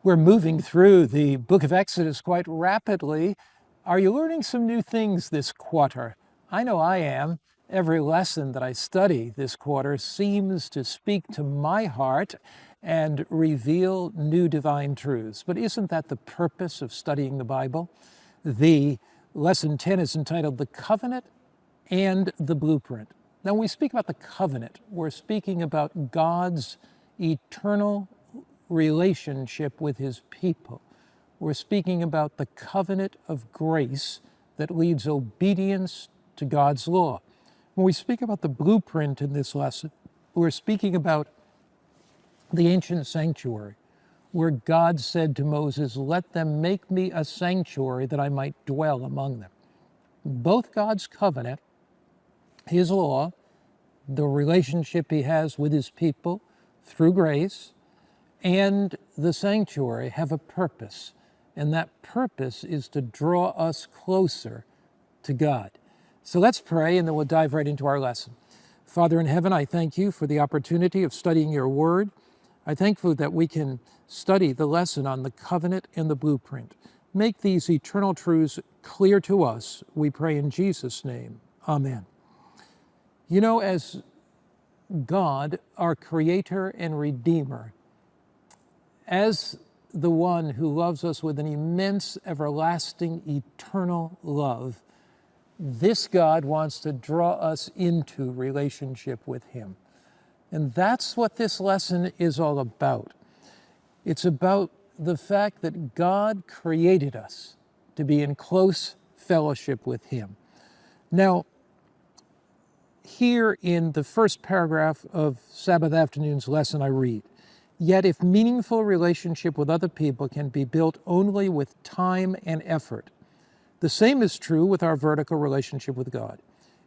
We're moving through the book of Exodus quite rapidly. Are you learning some new things this quarter? I know I am. Every lesson that I study this quarter seems to speak to my heart and reveal new divine truths. But isn't that the purpose of studying the Bible? The lesson 10 is entitled The Covenant and the Blueprint. Now, when we speak about the covenant, we're speaking about God's eternal relationship with his people. We're speaking about the covenant of grace that leads obedience to God's law. When we speak about the blueprint in this lesson, we're speaking about the ancient sanctuary, where God said to Moses, "Let them make me a sanctuary that I might dwell among them." Both God's covenant, his law, the relationship he has with his people through grace, and the sanctuary have a purpose, and that purpose is to draw us closer to God. So let's pray, and then we'll dive right into our lesson. Father in heaven, I thank you for the opportunity of studying your word. I thank you that we can study the lesson on the covenant and the blueprint. Make these eternal truths clear to us, we pray in Jesus' name. Amen. You know, as God, our Creator and Redeemer, as the one who loves us with an immense, everlasting, eternal love, this God wants to draw us into relationship with him. And that's what this lesson is all about. It's about the fact that God created us to be in close fellowship with him. Now, here in the first paragraph of Sabbath afternoon's lesson, I read, "Yet if meaningful relationship with other people can be built only with time and effort, the same is true with our vertical relationship with God.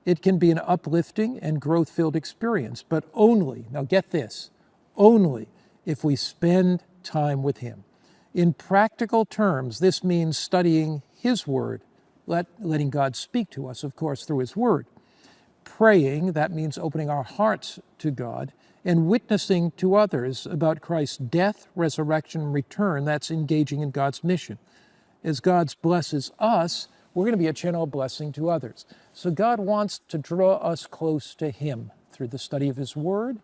It can be an uplifting and growth-filled experience, but only, now get this, only if we spend time with him. In practical terms, this means studying his word, letting God speak to us, of course, through his word. Praying, that means opening our hearts to God, and witnessing to others about Christ's death, resurrection, and return, that's engaging in God's mission. As God blesses us, we're going to be a channel of blessing to others. So God wants to draw us close to him through the study of his word.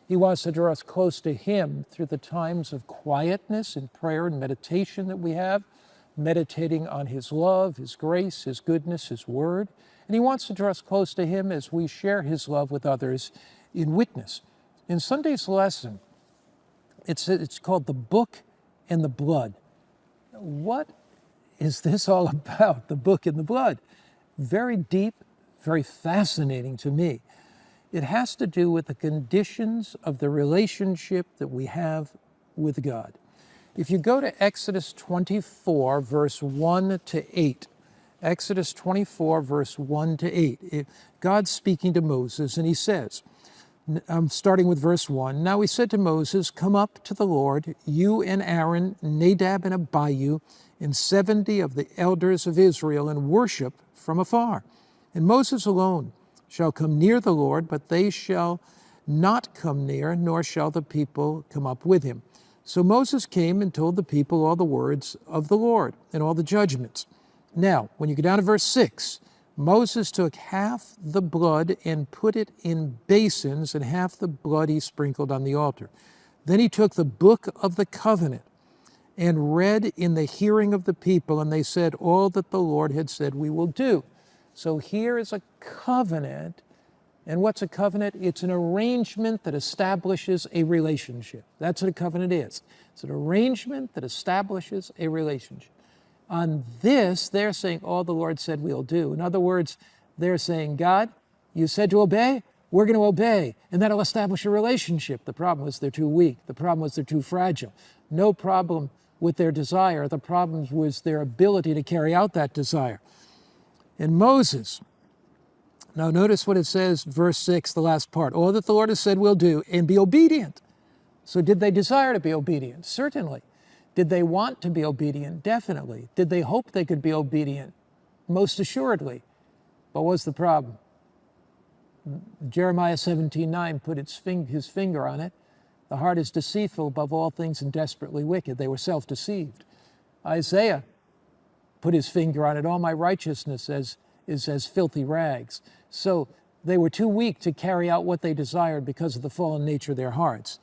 He wants to draw us close to him through the times of quietness and prayer and meditation that we have, meditating on his love, his grace, his goodness, his word. And he wants to draw us close to him as we share his love with others in witness. In Sunday's lesson, it's called The Book and the Blood. What is this all about, the book and the blood? Very deep, very fascinating to me. It has to do with the conditions of the relationship that we have with God. If you go to Exodus 24, verse 1 to 8, Exodus 24, verse 1 to 8, God's speaking to Moses, and he says, I'm starting with verse 1. "Now he said to Moses, 'Come up to the Lord, you and Aaron, Nadab and Abihu, and 70 of the elders of Israel, and worship from afar. And Moses alone shall come near the Lord, but they shall not come near, nor shall the people come up with him.' So Moses came and told the people all the words of the Lord and all the judgments. Now, when you go down to verse 6, Moses took half the blood and put it in basins, and half the blood he sprinkled on the altar. Then he took the book of the covenant and read in the hearing of the people, and they said all that the Lord had said we will do." So here is a covenant. And what's a covenant? It's an arrangement that establishes a relationship. That's what a covenant is. It's an arrangement that establishes a relationship. On this, they're saying all the Lord said we'll do. In other words, they're saying, God, you said to obey, we're going to obey, and that'll establish a relationship. The problem was they're too weak. The problem was they're too fragile. No problem with their desire. The problem was their ability to carry out that desire. And Moses, now notice what it says, verse 6, the last part. All that the Lord has said we'll do, and be obedient. So did they desire to be obedient? Certainly. Did they want to be obedient? Definitely. Did they hope they could be obedient? Most assuredly. But what's the problem? Jeremiah 17:9 put his finger on it. The heart is deceitful above all things and desperately wicked. They were self-deceived. Isaiah put his finger on it. All my righteousness is as filthy rags. So they were too weak to carry out what they desired because of the fallen nature of their hearts.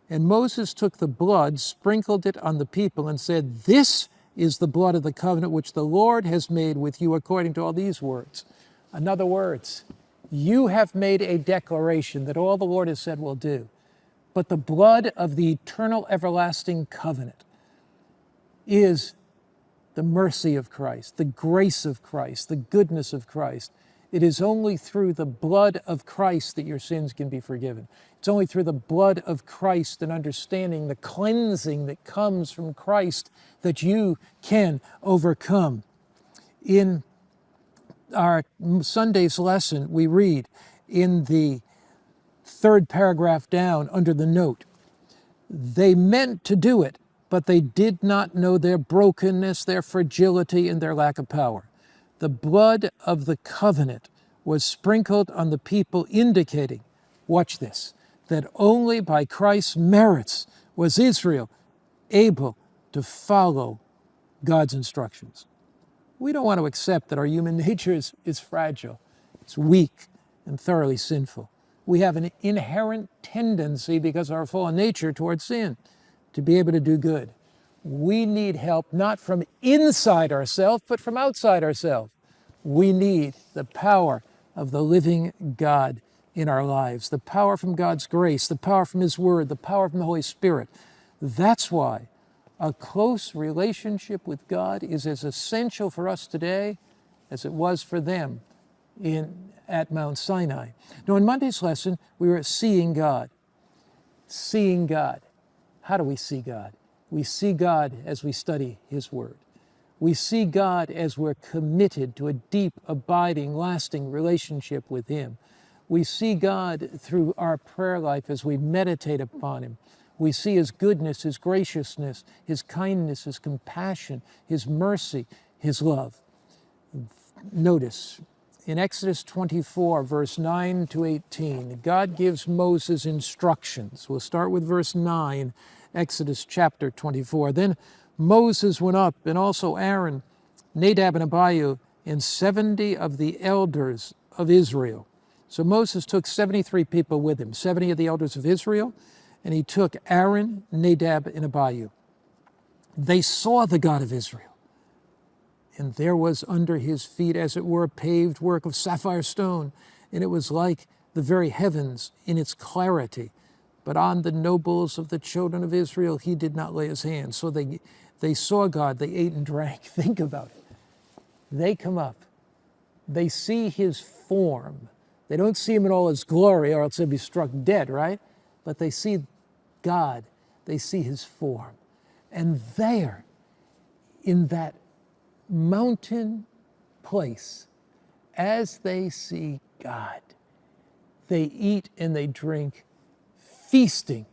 And Moses took the blood, sprinkled it on the people, and said, "This is the blood of the covenant which the Lord has made with you according to all these words." In other words, you have made a declaration that all the Lord has said will do. But the blood of the eternal everlasting covenant is the mercy of Christ, the grace of Christ, the goodness of Christ. It is only through the blood of Christ that your sins can be forgiven. It's only through the blood of Christ and understanding the cleansing that comes from Christ that you can overcome. In our Sunday's lesson, we read in the third paragraph down under the note, they meant to do it, but they did not know their brokenness, their fragility, and their lack of power. The blood of the covenant was sprinkled on the people, indicating, watch this, that only by Christ's merits was Israel able to follow God's instructions. We don't want to accept that our human nature is fragile, it's weak, and thoroughly sinful. We have an inherent tendency, because of our fallen nature, towards sin, to be able to do good. We need help not from inside ourselves, but from outside ourselves. We need the power of the living God in our lives, the power from God's grace, the power from His Word, the power from the Holy Spirit. That's why a close relationship with God is as essential for us today as it was for them at Mount Sinai. Now, in Monday's lesson, we were seeing God. Seeing God. How do we see God? We see God as we study His Word. We see God as we're committed to a deep, abiding, lasting relationship with Him. We see God through our prayer life as we meditate upon Him. We see His goodness, His graciousness, His kindness, His compassion, His mercy, His love. Notice, in Exodus 24, verse 9 to 18, God gives Moses instructions. We'll start with verse 9, Exodus chapter 24. Then Moses went up, and also Aaron, Nadab and Abihu, and 70 of the elders of Israel. So Moses took 73 people with him, 70 of the elders of Israel, and he took Aaron, Nadab, and Abihu. They saw the God of Israel, and there was under his feet, as it were, a paved work of sapphire stone, and it was like the very heavens in its clarity. But on the nobles of the children of Israel he did not lay his hand. So they saw God, they ate and drank. Think about it. They come up, they see His form. They don't see Him in all His glory, or else they'd be struck dead, right? But they see God, they see His form. And there, in that mountain place, as they see God, they eat and they drink, feasting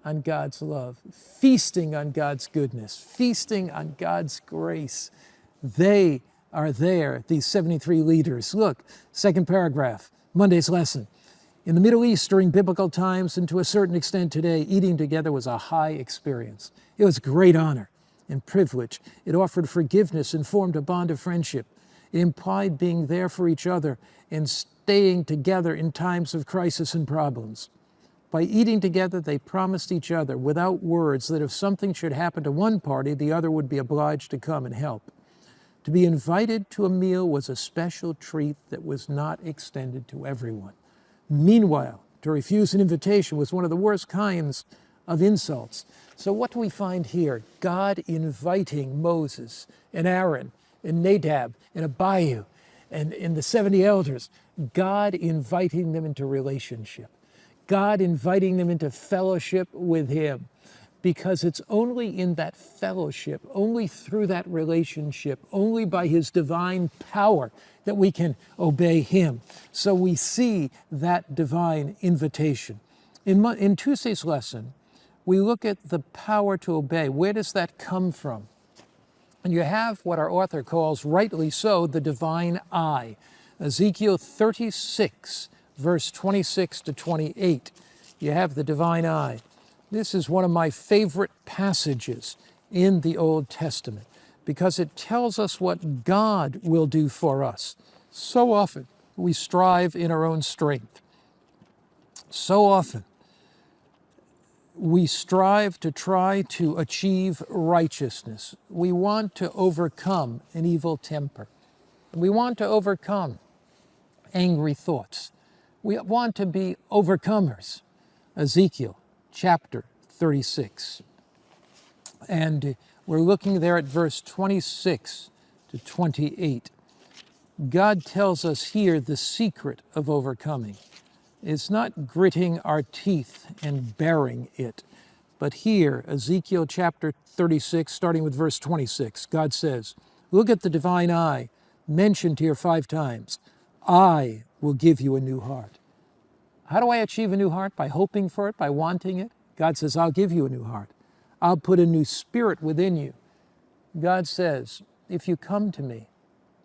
on God's love, feasting on God's goodness, feasting on God's grace. They are there, these 73 leaders. Look, second paragraph, Monday's lesson. In the Middle East during biblical times, and to a certain extent today, eating together was a high experience. It was great honor and privilege. It offered forgiveness and formed a bond of friendship. It implied being there for each other and staying together in times of crisis and problems. By eating together, they promised each other without words that if something should happen to one party, the other would be obliged to come and help. To be invited to a meal was a special treat that was not extended to everyone. Meanwhile, to refuse an invitation was one of the worst kinds of insults. So what do we find here? God inviting Moses and Aaron and Nadab and Abihu and the 70 elders. God inviting them into relationship. God inviting them into fellowship with Him. Because it's only in that fellowship, only through that relationship, only by His divine power that we can obey Him. So we see that divine invitation. In Tuesday's lesson, we look at the power to obey. Where does that come from? And you have what our author calls, rightly so, the divine eye. Ezekiel 36, verse 26 to 28. You have the divine eye. This is one of my favorite passages in the Old Testament because it tells us what God will do for us. So often we strive in our own strength. So often we strive to try to achieve righteousness. We want to overcome an evil temper. We want to overcome angry thoughts. We want to be overcomers. Ezekiel chapter 36. And we're looking there at verse 26 to 28. God tells us here the secret of overcoming. It's not gritting our teeth and bearing it. But here, Ezekiel chapter 36, starting with verse 26, God says, look at the divine eye, mentioned here 5 times. I will give you a new heart. How do I achieve a new heart? By hoping for it, by wanting it? God says, I'll give you a new heart. I'll put a new spirit within you. God says, if you come to me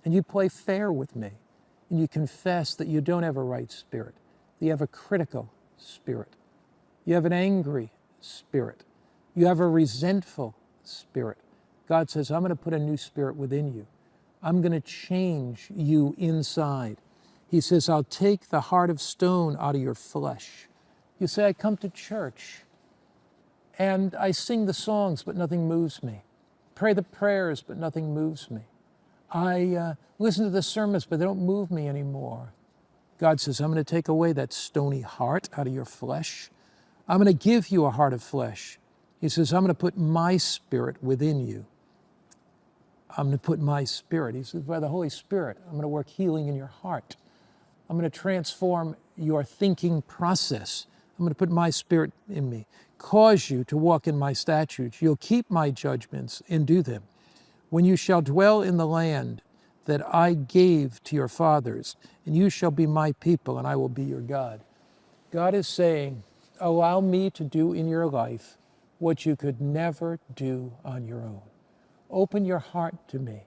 and you play fair with me and you confess that you don't have a right spirit, that you have a critical spirit, you have an angry spirit, you have a resentful spirit, God says, I'm going to put a new spirit within you. I'm going to change you inside. He says, I'll take the heart of stone out of your flesh. You say, I come to church and I sing the songs, but nothing moves me. Pray the prayers, but nothing moves me. I listen to the sermons, but they don't move me anymore. God says, I'm going to take away that stony heart out of your flesh. I'm going to give you a heart of flesh. He says, I'm going to put my spirit within you. I'm going to put my spirit. He says, by the Holy Spirit, I'm going to work healing in your heart. I'm going to transform your thinking process. I'm going to put my spirit in me, cause you to walk in my statutes. You'll keep my judgments and do them. When you shall dwell in the land that I gave to your fathers, and you shall be my people, and I will be your God. God is saying, allow me to do in your life what you could never do on your own. Open your heart to me.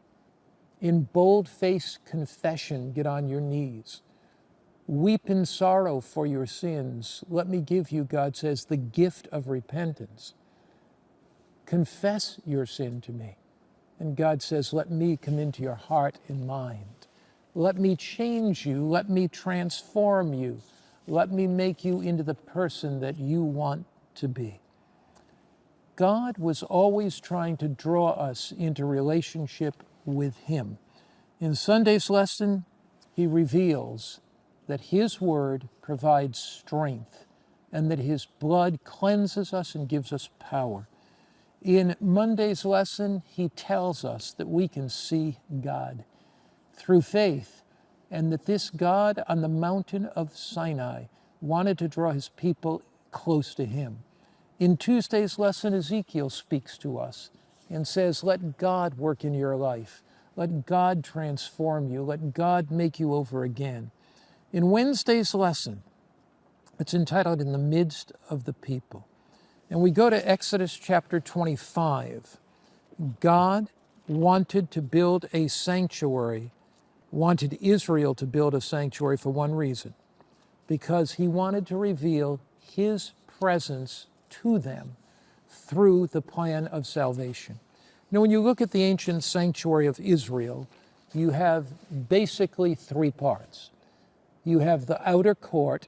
In bold-faced confession, get on your knees. Weep in sorrow for your sins. Let me give you, God says, the gift of repentance. Confess your sin to me. And God says, let me come into your heart and mind. Let me change you. Let me transform you. Let me make you into the person that you want to be. God was always trying to draw us into relationship with Him. In Sunday's lesson, He reveals that His Word provides strength and that His blood cleanses us and gives us power. In Monday's lesson, He tells us that we can see God through faith, and that this God on the mountain of Sinai wanted to draw His people close to Him. In Tuesday's lesson, Ezekiel speaks to us and says, let God work in your life. Let God transform you. Let God make you over again. In Wednesday's lesson, it's entitled In the Midst of the People. And we go to Exodus chapter 25. God wanted to build a sanctuary, wanted Israel to build a sanctuary for one reason, because He wanted to reveal His presence to them through the plan of salvation. Now, when you look at the ancient sanctuary of Israel, you have basically 3 parts. You have the outer court,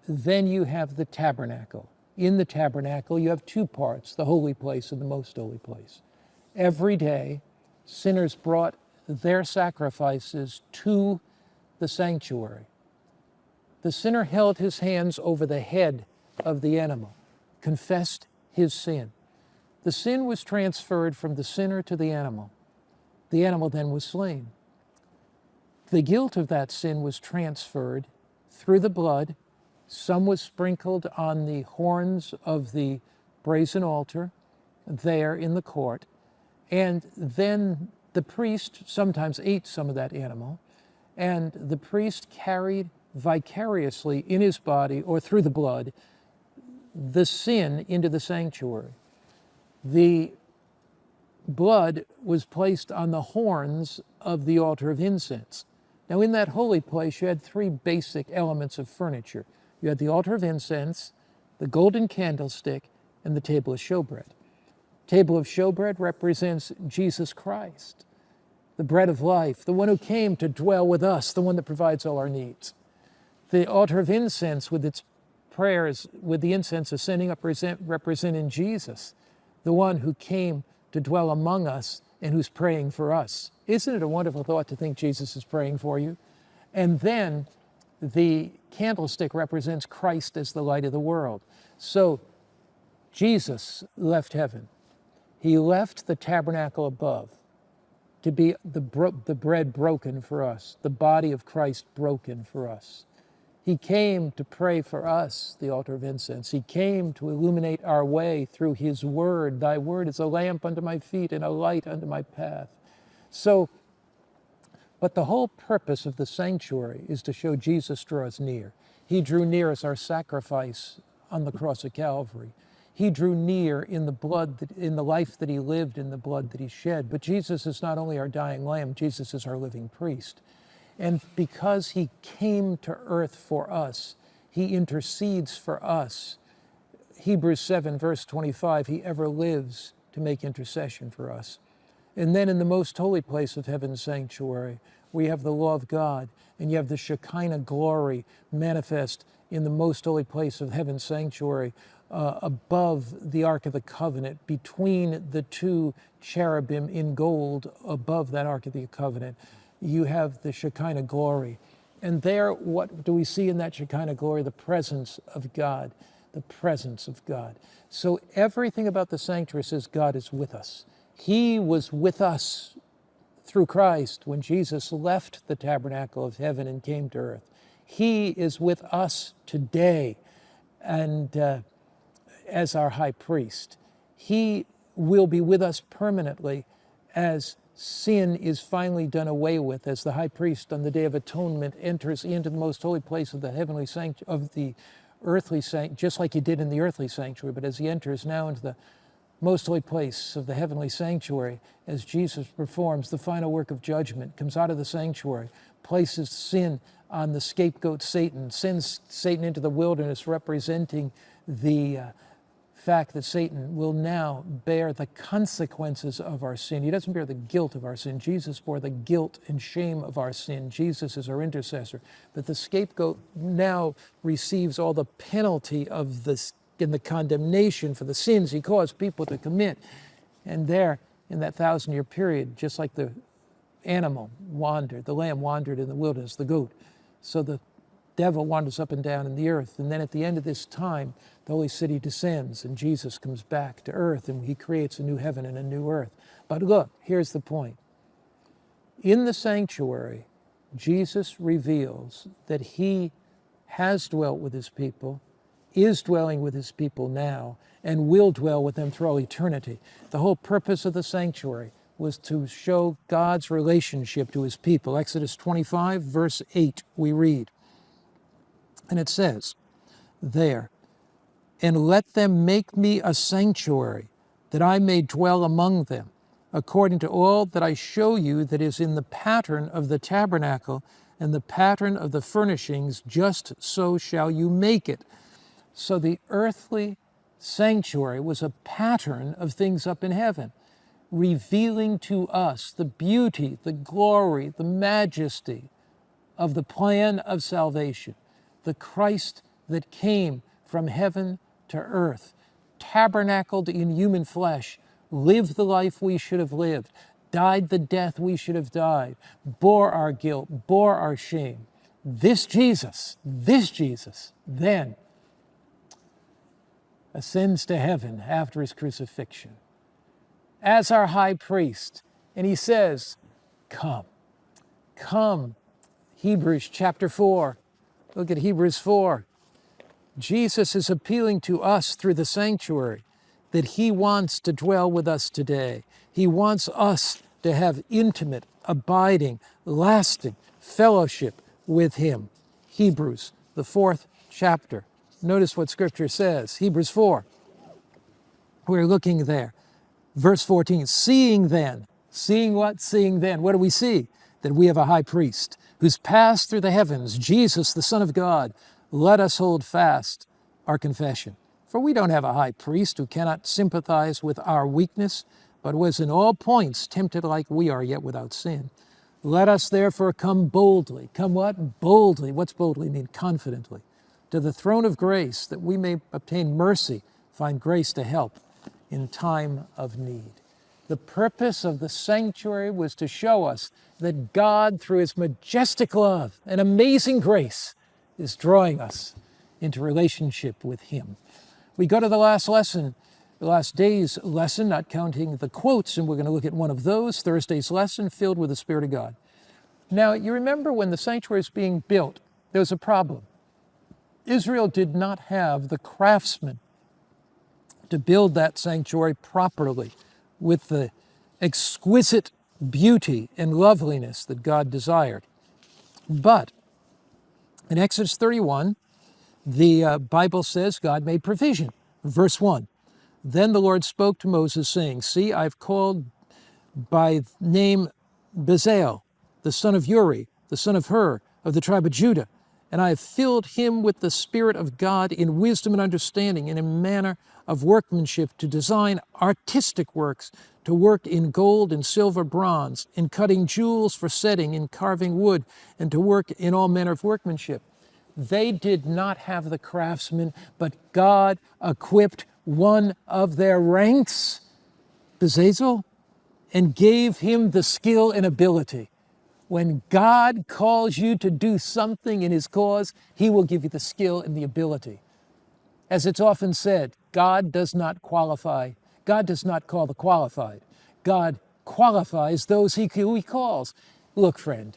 then you have the tabernacle. In the tabernacle, you have 2 parts, the holy place and the most holy place. Every day, sinners brought their sacrifices to the sanctuary. The sinner held his hands over the head of the animal, confessed his sin. The sin was transferred from the sinner to the animal. The animal then was slain. The guilt of that sin was transferred through the blood. Some was sprinkled on the horns of the brazen altar there in the court. And then the priest sometimes ate some of that animal, and the priest carried vicariously in his body or through the blood the sin into the sanctuary. The blood was placed on the horns of the altar of incense. Now, in that holy place, you had 3 basic elements of furniture. You had the altar of incense, the golden candlestick, and the table of showbread. Table of showbread represents Jesus Christ, the bread of life, the one who came to dwell with us, the one that provides all our needs. The altar of incense with its prayers, with the incense ascending up, representing Jesus, the one who came to dwell among us and who's praying for us. Isn't it a wonderful thought to think Jesus is praying for you? And then the candlestick represents Christ as the light of the world. So Jesus left heaven. He left the tabernacle above to be the bread broken for us, the body of Christ broken for us. He came to pray for us, the altar of incense. He came to illuminate our way through his word. Thy word is a lamp unto my feet and a light unto my path. So, but the whole purpose of the sanctuary is to show Jesus draws near. He drew near as our sacrifice on the cross of Calvary. He drew near in the blood, in the life that he lived, in the blood that he shed. But Jesus is not only our dying lamb, Jesus is our living priest. And because he came to earth for us, he intercedes for us. Hebrews 7, verse 25, he ever lives to make intercession for us. And then in the most holy place of heaven's sanctuary, we have the law of God, and you have the Shekinah glory manifest in the most holy place of heaven's sanctuary, above the Ark of the Covenant, between the two cherubim in gold above that Ark of the Covenant. You have the Shekinah glory. And there, what do we see in that Shekinah glory? The presence of God, the presence of God. So everything about the sanctuary says God is with us. He was with us through Christ when Jesus left the tabernacle of heaven and came to earth. He is with us today and as our high priest. He will be with us permanently as sin is finally done away with, as the high priest on the Day of Atonement enters into the most holy place of the heavenly sanctuary, of the earthly sanctuary, just like he did in the earthly sanctuary, but as he enters now into the most holy place of the heavenly sanctuary, as Jesus performs the final work of judgment, comes out of the sanctuary, places sin on the scapegoat Satan, sends Satan into the wilderness, representing the fact that Satan will now bear the consequences of our sin. He doesn't bear the guilt of our sin. Jesus bore the guilt and shame of our sin. Jesus is our intercessor. But the scapegoat now receives all the penalty of this in the condemnation for the sins he caused people to commit. And there, in that 1,000-year period, just like the animal wandered, the lamb wandered in the wilderness, the goat, so the devil wanders up and down in the earth. And then at the end of this time, the holy city descends and Jesus comes back to earth and he creates a new heaven and a new earth. But look, here's the point. In the sanctuary, Jesus reveals that he has dwelt with his people, is dwelling with his people now, and will dwell with them through all eternity. The whole purpose of the sanctuary was to show God's relationship to his people. Exodus 25, verse 8, we read, and it says there, and let them make me a sanctuary, that I may dwell among them, according to all that I show you that is in the pattern of the tabernacle and the pattern of the furnishings, just so shall you make it. So the earthly sanctuary was a pattern of things up in heaven, revealing to us the beauty, the glory, the majesty of the plan of salvation, the Christ that came from heaven to earth, tabernacled in human flesh, lived the life we should have lived, died the death we should have died, bore our guilt, bore our shame. This Jesus, then ascends to heaven after his crucifixion as our high priest. And he says, come, come. Hebrews chapter 4. Look at Hebrews 4. Jesus is appealing to us through the sanctuary that he wants to dwell with us today. He wants us to have intimate, abiding, lasting fellowship with him. Hebrews, the 4th chapter. Notice what Scripture says. Hebrews 4. We're looking there. Verse 14, seeing then. Seeing what? Seeing then. What do we see? That we have a high priest who's passed through the heavens, Jesus, the Son of God. Let us hold fast our confession. For we don't have a high priest who cannot sympathize with our weakness, but was in all points tempted like we are, yet without sin. Let us therefore come boldly. Come what? Boldly. What's boldly mean? Confidently. To the throne of grace, that we may obtain mercy, find grace to help in time of need. The purpose of the sanctuary was to show us that God, through his majestic love and amazing grace, is drawing us into relationship with him. We go to the last lesson, the last day's lesson, not counting the quotes, and we're going to look at one of those, Thursday's lesson, filled with the Spirit of God. Now, you remember when the sanctuary was being built, there was a problem. Israel did not have the craftsmen to build that sanctuary properly with the exquisite beauty and loveliness that God desired. But in Exodus 31, the Bible says God made provision. Verse 1, then the Lord spoke to Moses, saying, see, I've called by name Bezalel, the son of Uri, the son of Hur, of the tribe of Judah, and I have filled him with the Spirit of God in wisdom and understanding, and in manner of workmanship, to design artistic works, to work in gold and silver, bronze, in cutting jewels for setting, in carving wood, and to work in all manner of workmanship. They did not have the craftsmen, but God equipped one of their ranks, Bezalel, and gave him the skill and ability. When God calls you to do something in his cause, he will give you the skill and the ability. As it's often said, God does not qualify. God does not call the qualified. God qualifies those who he calls. Look, friend,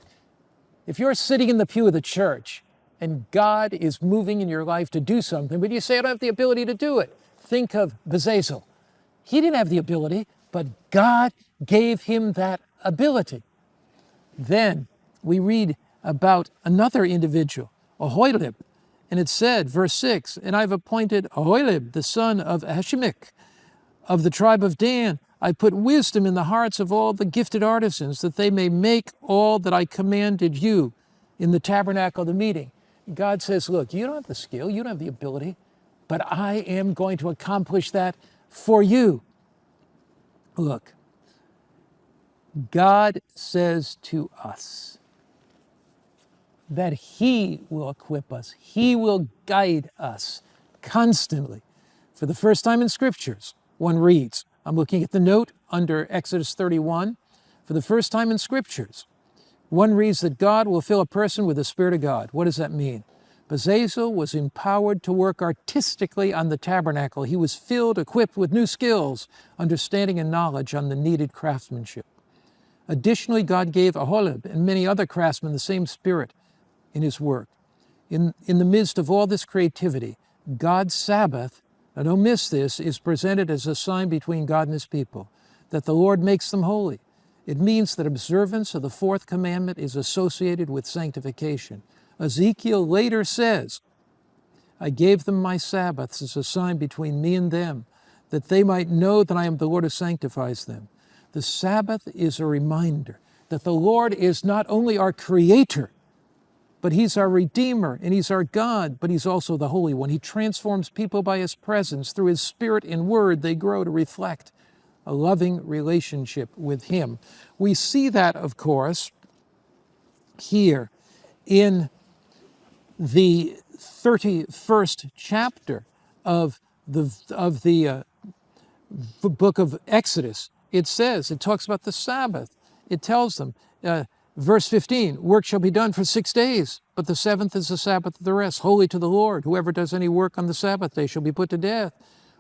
if you're sitting in the pew of the church and God is moving in your life to do something, but you say, I don't have the ability to do it. Think of Bezalel. He didn't have the ability, but God gave him that ability. Then we read about another individual, Ahoilib, and it said, verse 6, and I've appointed Ahoilib, the son of Ahishemich, of the tribe of Dan. I put wisdom in the hearts of all the gifted artisans, that they may make all that I commanded you in the tabernacle of the meeting. God says, look, you don't have the skill, you don't have the ability, but I am going to accomplish that for you. Look, God says to us that he will equip us. He will guide us constantly. For the first time in scriptures, one reads, I'm looking at the note under Exodus 31. For the first time in scriptures, one reads that God will fill a person with the Spirit of God. What does that mean? Bezalel was empowered to work artistically on the tabernacle. He was filled, equipped with new skills, understanding and knowledge on the needed craftsmanship. Additionally, God gave Ahoilib and many other craftsmen the same spirit in his work. In the midst of all this creativity, God's Sabbath, now don't miss this, is presented as a sign between God and his people, that the Lord makes them holy. It means that observance of the fourth commandment is associated with sanctification. Ezekiel later says, I gave them my Sabbaths as a sign between me and them, that they might know that I am the Lord who sanctifies them. The Sabbath is a reminder that the Lord is not only our Creator, but he's our Redeemer, and he's our God, but he's also the Holy One. He transforms people by his presence. Through his Spirit and Word, they grow to reflect a loving relationship with him. We see that, of course, here in the 31st chapter of the book of Exodus. It talks about the Sabbath. It tells them, verse 15, work shall be done for 6 days, but the seventh is the Sabbath of the rest, holy to the Lord. Whoever does any work on the Sabbath day shall be put to death.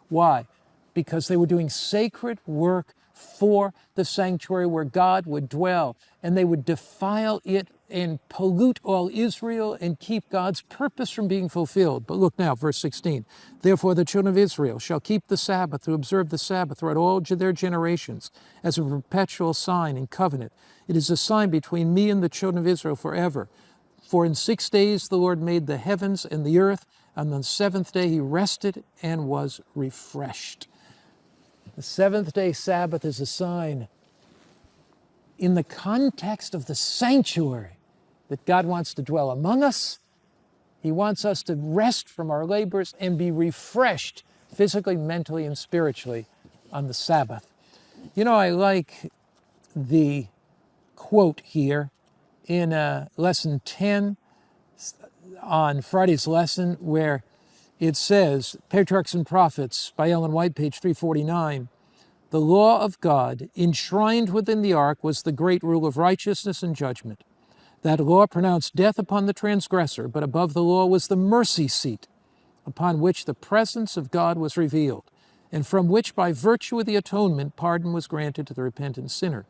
Why? Because they were doing sacred work for the sanctuary where God would dwell, and they would defile it and pollute all Israel and keep God's purpose from being fulfilled. But look now, verse 16. Therefore the children of Israel shall keep the Sabbath, to observe the Sabbath throughout all their generations, as a perpetual sign and covenant. It is a sign between me and the children of Israel forever. For in 6 days the Lord made the heavens and the earth, and on the seventh day he rested and was refreshed. The seventh day Sabbath is a sign in the context of the sanctuary that God wants to dwell among us. He wants us to rest from our labors and be refreshed physically, mentally, and spiritually on the Sabbath. You know, I like the quote here in lesson 10 on Friday's lesson, where it says, Patriarchs and Prophets by Ellen White, page 349, the law of God enshrined within the ark was the great rule of righteousness and judgment. That law pronounced death upon the transgressor, but above the law was the mercy seat, upon which the presence of God was revealed, and from which, by virtue of the atonement, pardon was granted to the repentant sinner.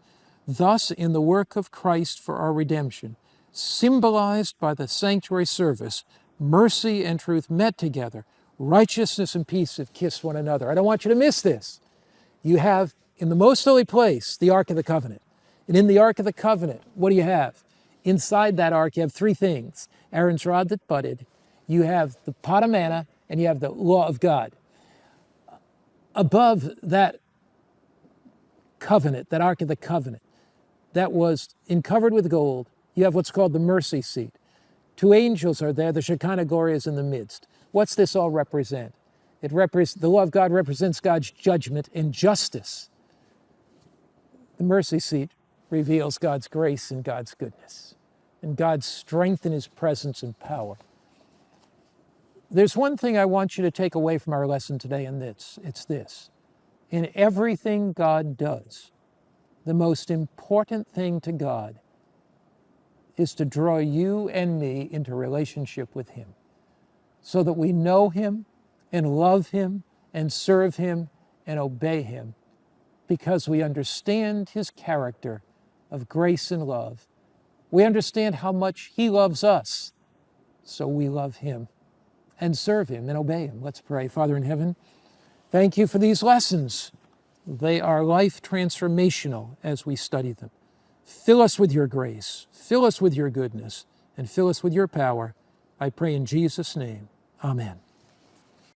Thus, in the work of Christ for our redemption, symbolized by the sanctuary service, mercy and truth met together, righteousness and peace have kissed one another. I don't want you to miss this. You have, in the most holy place, the Ark of the Covenant. And in the Ark of the Covenant, what do you have? Inside that ark, you have three things. Aaron's rod that budded, you have the pot of manna, and you have the law of God. Above that covenant, that Ark of the Covenant, that was covered with gold, you have what's called the mercy seat. Two angels are there, the Shekinah glory is in the midst. What's this all represent? The law of God represents God's judgment and justice. The mercy seat reveals God's grace and God's goodness, and God's strength in his presence and power. There's one thing I want you to take away from our lesson today, and it's this. In everything God does, the most important thing to God is to draw you and me into relationship with him, so that we know him and love him and serve him and obey him, because we understand his character of grace and love. We understand how much he loves us, so we love him and serve him and obey him. Let's pray. Father in heaven, thank you for these lessons. They are life transformational as we study them. Fill us with your grace, fill us with your goodness, and fill us with your power. I pray in Jesus' name. Amen.